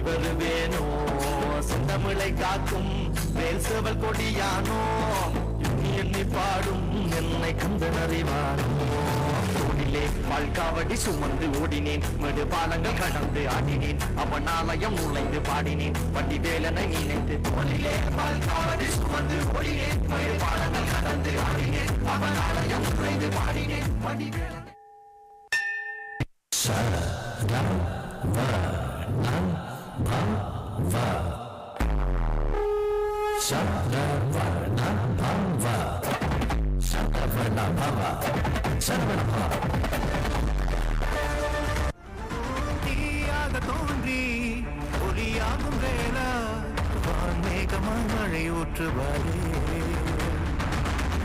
வருவேனோ செந்தமிழை காக்கும் வேல் சேவல் கொடியானோ எண்ணி எண்ணி பாடும் என்னை கந்தன் அறிவானோ தோடிலே பால்காவடி சுமந்து ஓடினேன் மேடு பாலங்கள் கடந்து ஆடினேன் அவன் ஆலயம் நுழைந்து பாடினேன் வண்டி வேலனை நினைத்து தோடிலே பால்காவடி சுமந்து ஓடினேன் மேடு பாலங்கள் கடந்து ஆடினேன் அவன் ஆலயம் நுழைந்து பாடினேன் வண்டி வேலனை தீயாக தோன்றி ஒளியாகும் வேளா வான்மேகமாய் மழை ஊற்றுவாரே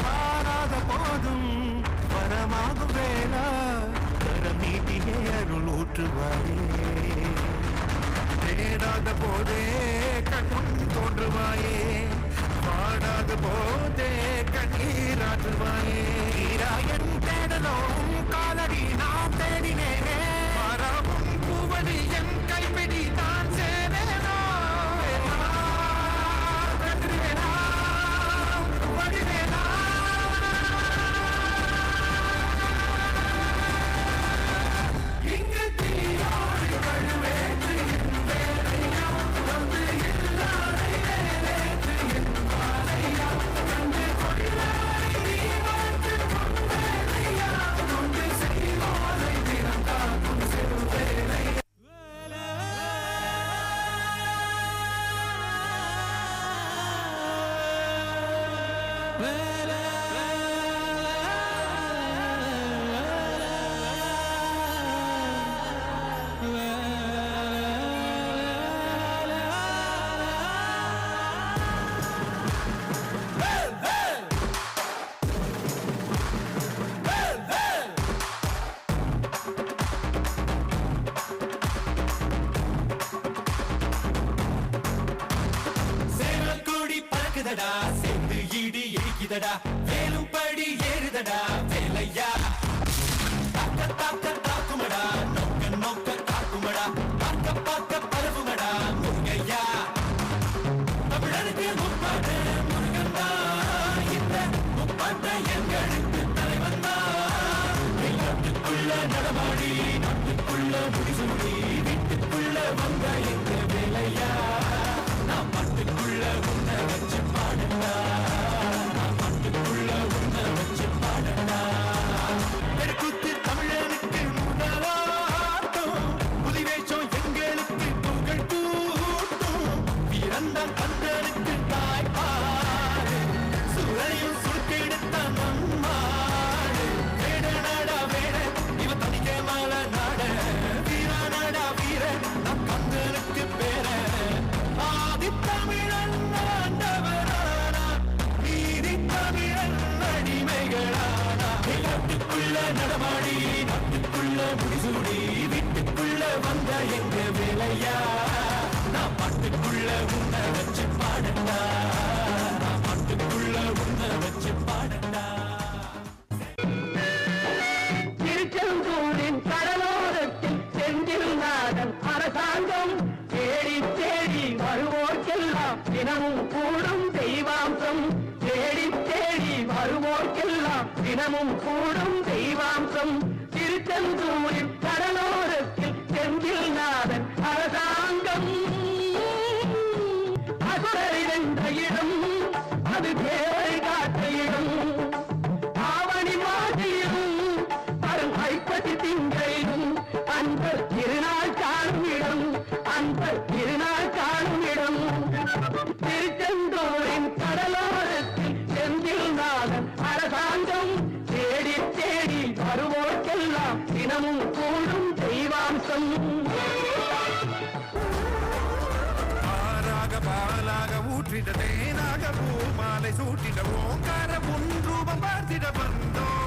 மாறாத போதும் வரமாகும் வேளா கரம் நீட்டியே அருள் ஊற்றுவாரே தேடாத போதே கண்முன் தோன்றுவாயே பாடாத போதே கண்ணீராற்றுவாயே ஈராயன் தேடலும் காலடி நாம் தேடினேனே மரமும் பூவடி என் கைப்பிடி தான் சேரேனோ வடிவேனா இங்கு தீயோடு கழுவேற்று சேர்ந்து இடி இடிக்குதடா வேலும் படி ஏறுதடா வேலையா தாக்க தாக்க தாக்குமடா நோக்க நோக்க தாக்குமடா பார்க்க பார்க்க பரவுமடா முருகையா தமிழனுக்கு முப்பாட்டு முருகந்தா இந்த முப்பாட்ட எங்களுக்கு தலைவன் தான் நாட்டுக்குள்ள நடமாடி நாட்டுக்குள்ள முடிசூடி வீட்டுக்குள்ள வந்த எங்க வேலையா நான் பாட்டுக்குள்ள உன்னை வச்சு பாடண்டா நான் பாட்டுக்குள்ள உன்னை வச்சு பாடண்டா தெருக்கூத்து தமிழனுக்கு முதலாட்டம் புலிவேஷம் எங்களுக்கு புகழ் கூட்டம் வீரந்தான் கந்தனுக்கு தாய்ப்பாடு சூழலையும் சுருக்கெடுத்த நம்மாடு வேட நாடா வேட இவ தனிக்க மால நாட வீர நாடா வீர நம் கந்தனுக்கு பேர தமிழன் ஆண்டவரானா நீதி தமிழன் அடிமைகளானா நாட்டுக்குள்ள நடமாடி நாட்டுக்குள்ள முடிசூடி வீட்டுக்குள்ள வந்த எங்க வேலையா நான் பாட்டுக்குள்ள உன்னை வச்சு பாடண்டா நான் பாட்டுக்குள்ள உன்னை வச்சு பாடண்டா திருச்செந்தூரின் கடலோரத்தில் செந்தில் நாடன் அரசாங்கம் தேடி தேடி வருவோர்க்கெல்லாம் தினமும் கூடும் தெய்வாம்சம் தேடி தேடி வருவோர்க்கெல்லாம் தினமும் கூடும் தெய்வாம்சம் திருச்செந்தூரின் கடலோரத்தில் செந்தில் நாடன் அரசாங்கம் அசுரரை வென்ற இடம் அது தேவரை காட்ட இடம் ஆவணி மாசியிலும் வரும் ஐப்பசி திங்களிலும் அந்த திருநாள் காணும் இடம் அந்த திருநாள் காணும் இடம் திருச்செந்தூரின் கடலோரத்தில் செந்தில் நாடன் அரசாங்கம் தேடி போற்றிட தேனாக பூ மாலை சூட்டிட ஓங்கார உன் ரூபம் பார்த்திட வந்தோம்